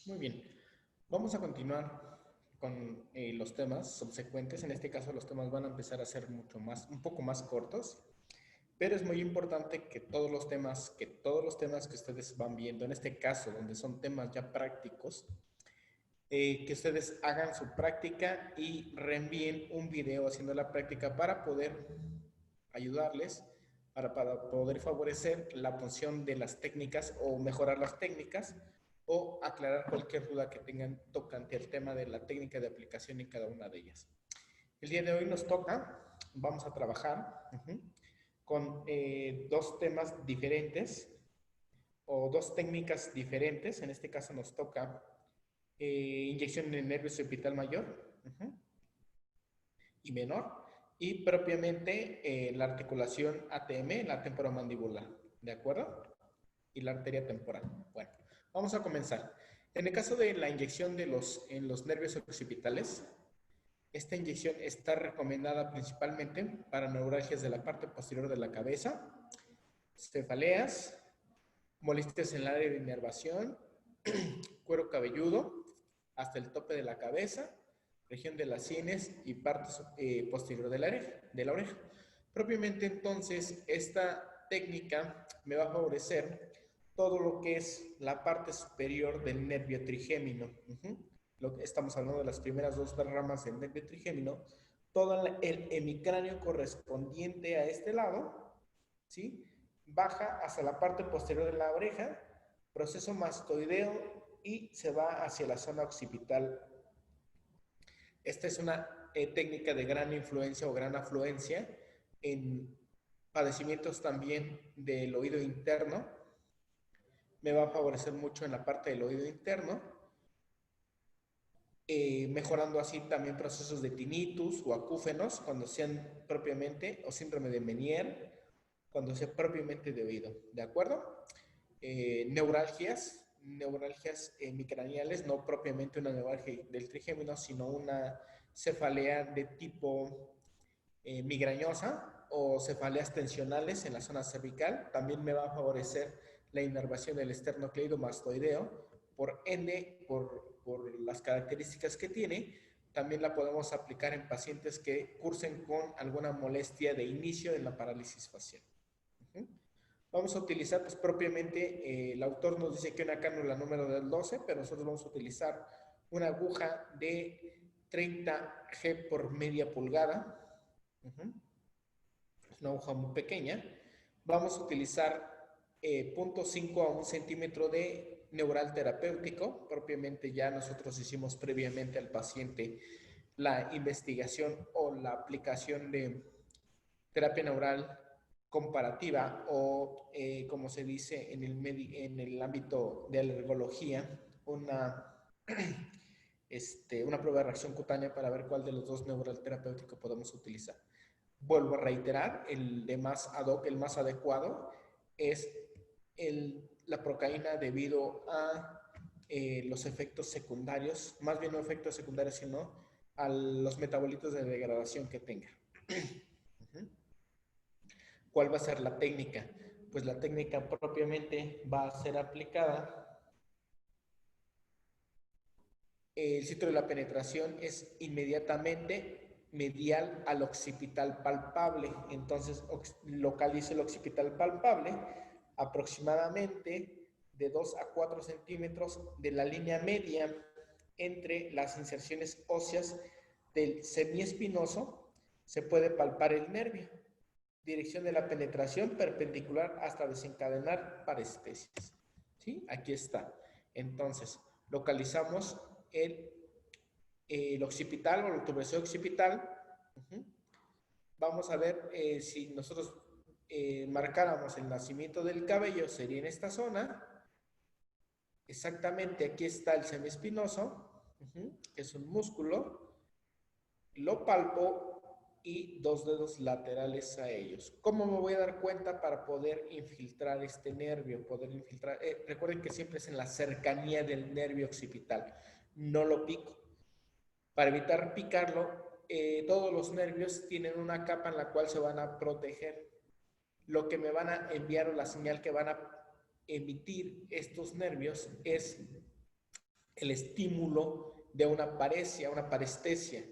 Muy bien. Vamos a continuar con los temas subsecuentes. En este caso, los temas van a empezar a ser un poco más cortos, pero es muy importante que todos los temas que ustedes van viendo, en este caso, donde son temas ya prácticos, que ustedes hagan su práctica y reenvíen un video haciendo la práctica para poder ayudarles, para poder favorecer la función de las técnicas o mejorar las técnicas o aclarar cualquier duda que tengan tocante al tema de la técnica de aplicación en cada una de ellas. El día de hoy nos toca, vamos a trabajar con dos temas diferentes o dos técnicas diferentes. En este caso nos toca inyección de nervio occipital mayor y menor, y propiamente la articulación ATM, la temporomandibular, ¿de acuerdo? Y la arteria temporal. Bueno, vamos a comenzar. En el caso de la inyección en los nervios occipitales, esta inyección está recomendada principalmente para neuralgias de la parte posterior de la cabeza, cefaleas, molestias en el área de inervación, cuero cabelludo, hasta el tope de la cabeza, región de las sienes y parte posterior de la oreja. Propiamente entonces, esta técnica me va a favorecer todo lo que es la parte superior del nervio trigémino. Estamos hablando de las primeras dos ramas del nervio trigémino, todo el hemicráneo correspondiente a este lado, ¿sí? Baja hasta la parte posterior de la oreja, proceso mastoideo y se va hacia la zona occipital. Esta es una técnica de gran influencia o gran afluencia en padecimientos también del oído interno. Me va a favorecer mucho en la parte del oído interno, mejorando así también procesos de tinnitus o acúfenos cuando sean propiamente, o síndrome de Meniere, cuando sea propiamente de oído, ¿de acuerdo? Neuralgias micraniales, no propiamente una neuralgia del trigémino, sino una cefalea de tipo migrañosa o cefaleas tensionales en la zona cervical. También me va a favorecer la inervación del esternocleidomastoideo, por ende, por las características que tiene. También la podemos aplicar en pacientes que cursen con alguna molestia de inicio en la parálisis facial. Vamos a utilizar, pues propiamente, el autor nos dice que una cánula número del 12, pero nosotros vamos a utilizar una aguja de 30 G por media pulgada. Es una aguja muy pequeña. Vamos a utilizar 0.5 a 1 centímetro de neural terapéutico. Propiamente ya nosotros hicimos previamente al paciente la investigación o la aplicación de terapia neural comparativa o, como se dice en el ámbito de alergología, una prueba de reacción cutánea para ver cuál de los dos neural terapéuticos podemos utilizar. Vuelvo a reiterar, el de más ad hoc, el más adecuado, es la procaína debido a los efectos secundarios, más bien no efectos secundarios, sino a los metabolitos de degradación que tenga. ¿Cuál va a ser la técnica? Pues la técnica propiamente va a ser aplicada. El sitio de la penetración es inmediatamente medial al occipital palpable. Entonces, localice el occipital palpable aproximadamente de 2 a 4 centímetros de la línea media entre las inserciones óseas del semiespinoso. Se puede palpar el nervio. Dirección de la penetración perpendicular hasta desencadenar parestesias. ¿Sí? Aquí está. Entonces, localizamos el occipital o la tuberosidad occipital. Vamos a ver si nosotros marcáramos el nacimiento del cabello, sería en esta zona. Exactamente aquí está el semiespinoso, que es un músculo. Lo palpo y dos dedos laterales a ellos. ¿Cómo me voy a dar cuenta para poder infiltrar este nervio? Recuerden que siempre es en la cercanía del nervio occipital. No lo pico. Para evitar picarlo, todos los nervios tienen una capa en la cual se van a proteger. Lo que me van a enviar o la señal que van a emitir estos nervios es el estímulo de una paresia, una parestesia,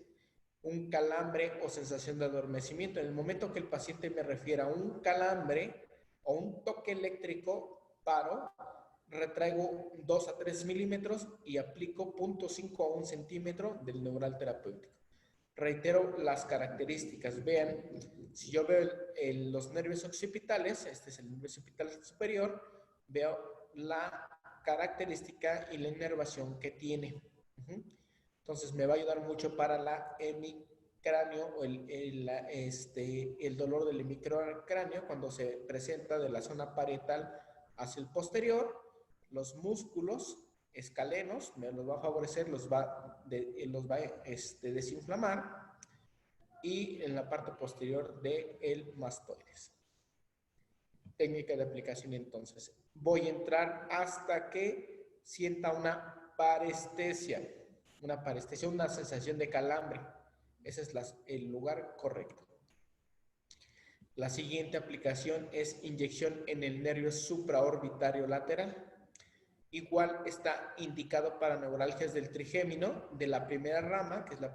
un calambre o sensación de adormecimiento. En el momento que el paciente me refiere a un calambre o un toque eléctrico, paro, retraigo 2 a 3 milímetros y aplico 0.5 a 1 centímetro del neural terapéutico. Reitero las características. Vean, si yo veo los nervios occipitales, este es el nervio occipital superior, veo la característica y la inervación que tiene. Entonces me va a ayudar mucho para la hemicráneo o el dolor del hemicráneo cuando se presenta de la zona parietal hacia el posterior. Los músculos escalenos me los va a favorecer, los va a desinflamar, y en la parte posterior del mastoides. Técnica de aplicación entonces. Voy a entrar hasta que sienta una parestesia, una sensación de calambre. Ese es el lugar correcto. La siguiente aplicación es inyección en el nervio supraorbitario lateral. Igual está indicado para neuralgias del trigémino, de la primera rama, que es la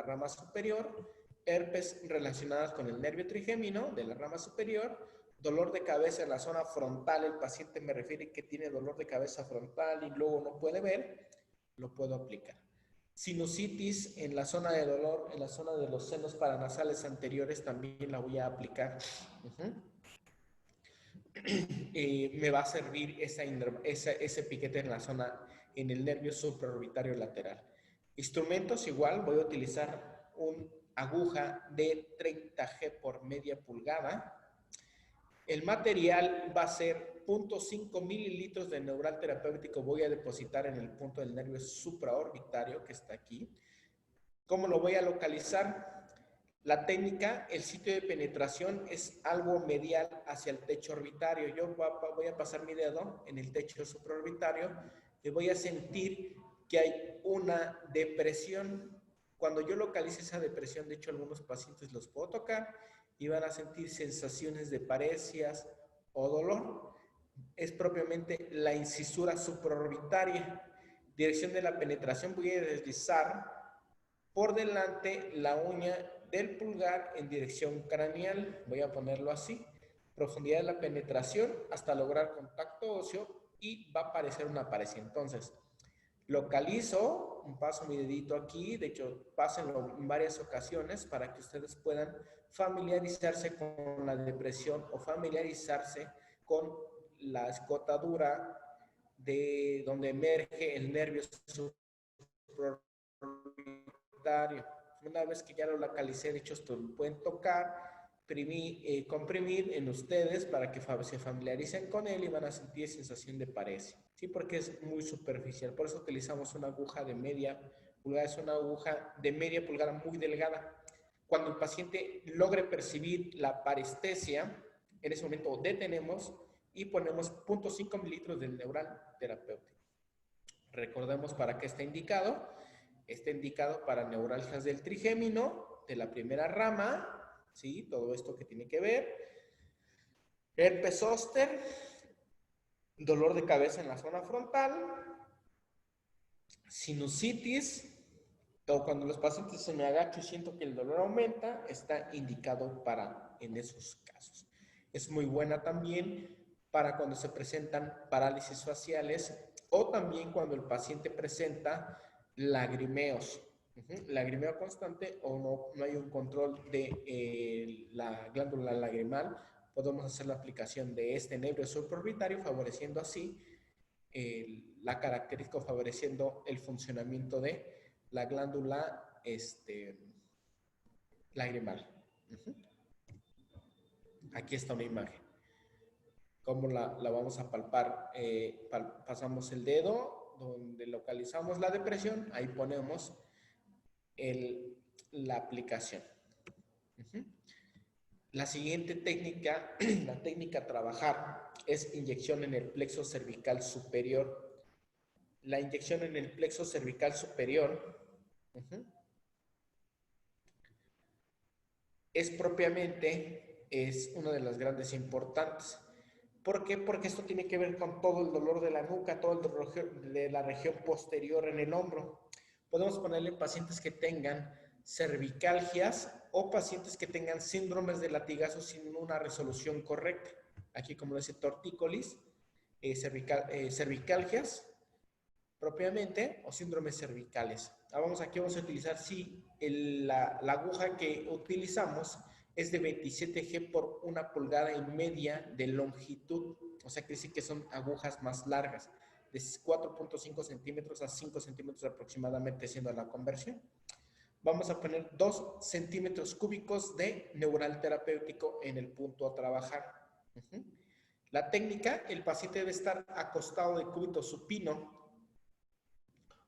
rama superior, herpes relacionadas con el nervio trigémino de la rama superior, dolor de cabeza en la zona frontal, el paciente me refiere que tiene dolor de cabeza frontal y luego no puede ver, lo puedo aplicar. Sinusitis en la zona de dolor, en la zona de los senos paranasales anteriores, también la voy a aplicar. Me va a servir ese piquete en la zona, en el nervio supraorbitario lateral. Instrumentos igual, voy a utilizar una aguja de 30G por media pulgada. El material va a ser 0.5 mililitros de neural terapéutico, voy a depositar en el punto del nervio supraorbitario que está aquí. ¿Cómo lo voy a localizar? La técnica, el sitio de penetración es algo medial hacia el techo orbitario. Yo voy a pasar mi dedo en el techo supraorbitario y voy a sentir que hay una depresión. Cuando yo localice esa depresión, de hecho algunos pacientes los puedo tocar y van a sentir sensaciones de paresias o dolor. Es propiamente la incisura supraorbitaria. Dirección de la penetración, voy a deslizar por delante la uña del pulgar en dirección craneal, voy a ponerlo así, profundidad de la penetración hasta lograr contacto óseo y va a aparecer una paresia. Entonces, localizo, paso mi dedito aquí, de hecho, pásenlo en varias ocasiones para que ustedes puedan familiarizarse con la depresión o familiarizarse con la escotadura de donde emerge el nervio supraorbitario. Una vez que ya lo localicé, de hecho, esto lo pueden tocar, comprimir en ustedes para que se familiaricen con él y van a sentir sensación de paresia. Sí, porque es muy superficial. Por eso utilizamos una aguja de media pulgada. Es una aguja de media pulgada muy delgada. Cuando el paciente logre percibir la parestesia, en ese momento detenemos y ponemos 0.5 mililitros del neural terapéutico. Recordemos para qué está indicado. Está indicado para neuralgias del trigémino, de la primera rama, ¿sí? Todo esto que tiene que ver. Herpes zóster, dolor de cabeza en la zona frontal, sinusitis, o cuando los pacientes se me agachan y siento que el dolor aumenta, está indicado en esos casos. Es muy buena también para cuando se presentan parálisis faciales o también cuando el paciente presenta lagrimeos, lagrimeo constante o no hay un control de la glándula lagrimal. Podemos hacer la aplicación de este nervio supraorbitario, favoreciendo así la característica, favoreciendo el funcionamiento de la glándula lagrimal. Aquí está una imagen. ¿Cómo la vamos a palpar? Pasamos el dedo donde localizamos la depresión, ahí ponemos la aplicación. La siguiente técnica, la técnica a trabajar, es inyección en el plexo cervical superior. La inyección en el plexo cervical superior es una de las grandes importantes. ¿Por qué? Porque esto tiene que ver con todo el dolor de la nuca, todo el dolor de la región posterior en el hombro. Podemos ponerle pacientes que tengan cervicalgias o pacientes que tengan síndromes de latigazo sin una resolución correcta. Aquí, como dice, tortícolis, cervicalgias propiamente o síndromes cervicales. Aquí vamos a utilizar, sí, la aguja que utilizamos es de 27G por 1,5 pulgadas de longitud. O sea, que sí que son agujas más largas, de 4.5 centímetros a 5 centímetros aproximadamente, siendo la conversión. Vamos a poner 2 centímetros cúbicos de neural terapéutico en el punto a trabajar. La técnica, el paciente debe estar acostado de cúbito supino,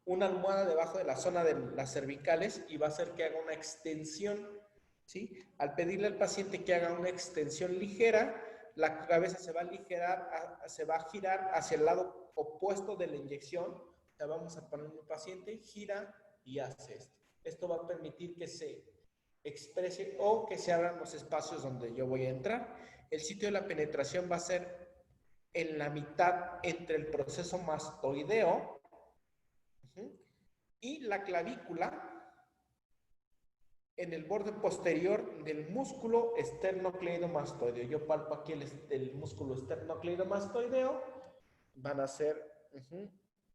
una almohada debajo de la zona de las cervicales y va a hacer que haga una extensión, ¿sí? Al pedirle al paciente que haga una extensión ligera, la cabeza se va a girar hacia el lado opuesto de la inyección. O sea, vamos a poner un paciente, gira y hace esto. Esto va a permitir que se exprese o que se abran los espacios donde yo voy a entrar. El sitio de la penetración va a ser en la mitad entre el proceso mastoideo y la clavícula en el borde posterior del músculo esternocleidomastoideo. Yo palpo aquí el músculo esternocleidomastoideo. Van a ser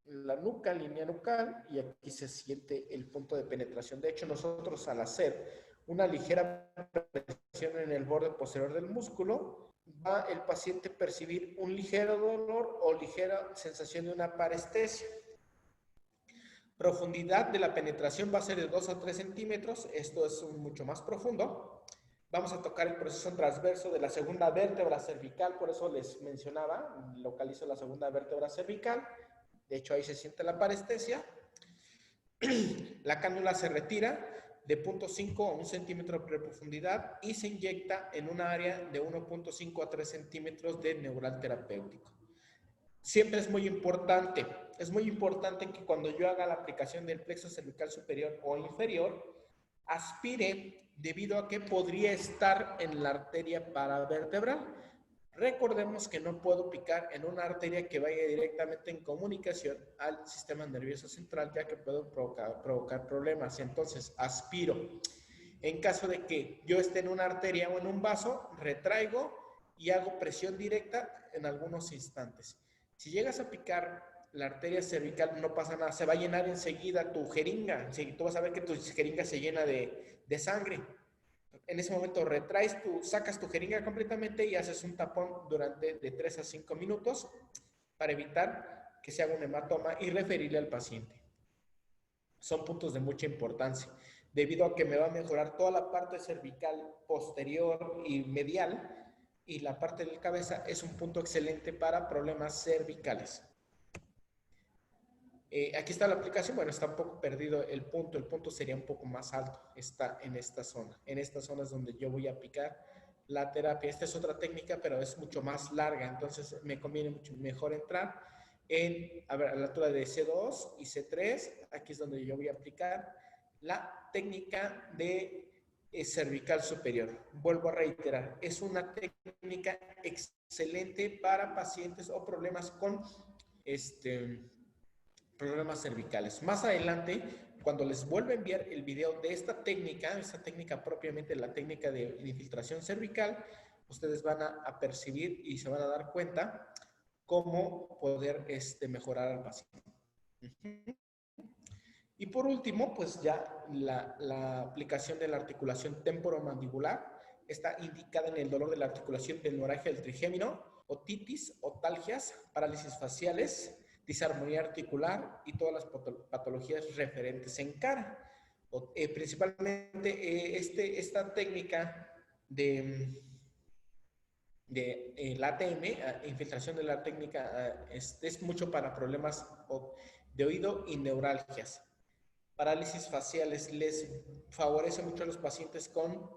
la nuca, línea nucal, y aquí se siente el punto de penetración. De hecho, nosotros al hacer una ligera presión en el borde posterior del músculo, va el paciente a percibir un ligero dolor o ligera sensación de una parestesia. Profundidad de la penetración va a ser de 2 a 3 centímetros. Esto es mucho más profundo. Vamos a tocar el proceso transverso de la segunda vértebra cervical. Por eso les mencionaba, localizo la segunda vértebra cervical. De hecho, ahí se siente la parestesia. La cánula se retira de 0.5 a 1 centímetro de profundidad y se inyecta en un área de 1.5 a 3 centímetros de neural terapéutico. Siempre es muy importante que cuando yo haga la aplicación del plexo cervical superior o inferior, aspire debido a que podría estar en la arteria paravertebral. Recordemos que no puedo picar en una arteria que vaya directamente en comunicación al sistema nervioso central, ya que puedo provocar problemas. Entonces, aspiro. En caso de que yo esté en una arteria o en un vaso, retraigo y hago presión directa en algunos instantes. Si llegas a picar la arteria cervical, no pasa nada, se va a llenar enseguida tu jeringa. Tú vas a ver que tu jeringa se llena de sangre. En ese momento retraes, sacas tu jeringa completamente y haces un tapón durante de 3 a 5 minutos para evitar que se haga un hematoma y referirle al paciente. Son puntos de mucha importancia, debido a que me va a mejorar toda la parte cervical posterior y medial, y la parte de la cabeza es un punto excelente para problemas cervicales. Aquí está la aplicación. Bueno, está un poco perdido el punto sería un poco más alto, está en esta zona. En esta zona es donde yo voy a aplicar la terapia. Esta es otra técnica, pero es mucho más larga, entonces me conviene mucho mejor entrar a la altura de C2 y C3. Aquí es donde yo voy a aplicar la técnica de cervical superior. Vuelvo a reiterar, es una técnica excelente para pacientes o problemas con problemas cervicales. Más adelante, cuando les vuelva a enviar el video de esta técnica propiamente, la técnica de infiltración cervical, ustedes van a percibir y se van a dar cuenta cómo poder mejorar al paciente. Y por último, pues ya la aplicación de la articulación temporomandibular está indicada en el dolor de la articulación del neuralgia del trigémino, otitis, otalgias, parálisis faciales, disarmonía articular y todas las patologías referentes en cara. Principalmente esta técnica de la ATM, infiltración de la técnica, es mucho para problemas de oído y neuralgias. Parálisis faciales les favorece mucho a los pacientes con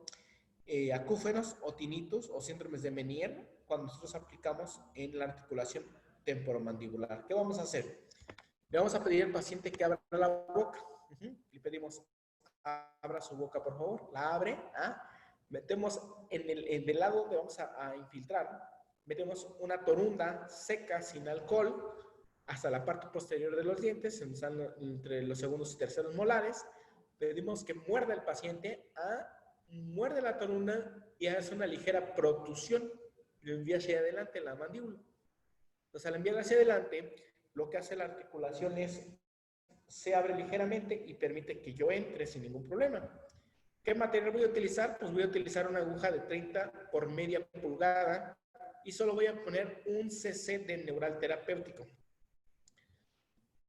acúfenos o tinnitus o síndromes de Meniere cuando nosotros aplicamos en la articulación temporomandibular. ¿Qué vamos a hacer? Le vamos a pedir al paciente que abra la boca. Le pedimos, abra su boca, por favor. La abre. Metemos del lado donde vamos a infiltrar, Metemos una torunda seca sin alcohol hasta la parte posterior de los dientes, entre los segundos y terceros molares. Pedimos que muerda el paciente, muerde la torunda y hace una ligera protusión. Lo envía hacia adelante la mandíbula. Entonces, al enviar hacia adelante, lo que hace la articulación es se abre ligeramente y permite que yo entre sin ningún problema. ¿Qué material voy a utilizar? Pues voy a utilizar una aguja de 30 por media pulgada y solo voy a poner un cc de neural terapéutico.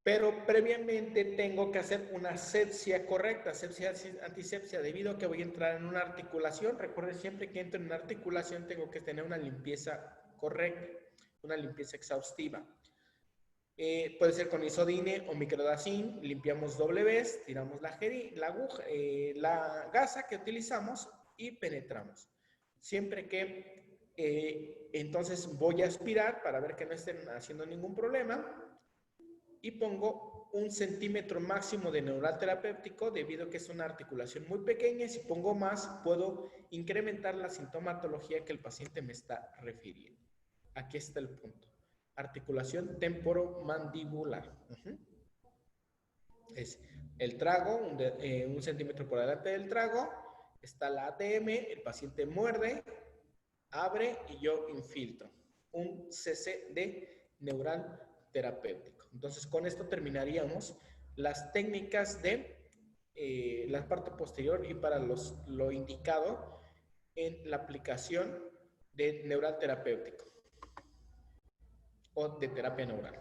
Pero previamente tengo que hacer una asepsia correcta, asepsia antisepsia, debido a que voy a entrar en una articulación. Recuerden, siempre que entro en una articulación tengo que tener una limpieza correcta, una limpieza exhaustiva. Puede ser con isodine o microdacin, limpiamos doble vez, tiramos la aguja, la gasa que utilizamos y penetramos. Siempre que entonces voy a aspirar para ver que no estén haciendo ningún problema y pongo 1 centímetro máximo de neural terapéutico debido a que es una articulación muy pequeña y si pongo más puedo incrementar la sintomatología que el paciente me está refiriendo. Aquí está el punto. Articulación temporomandibular. Es el trago, 1 centímetro por delante del trago, está la ATM, el paciente muerde, abre y yo infiltro. Un cc de neural terapéutico. Entonces, con esto terminaríamos las técnicas de la parte posterior y para lo indicado en la aplicación de neural terapéutico o de terapia neural.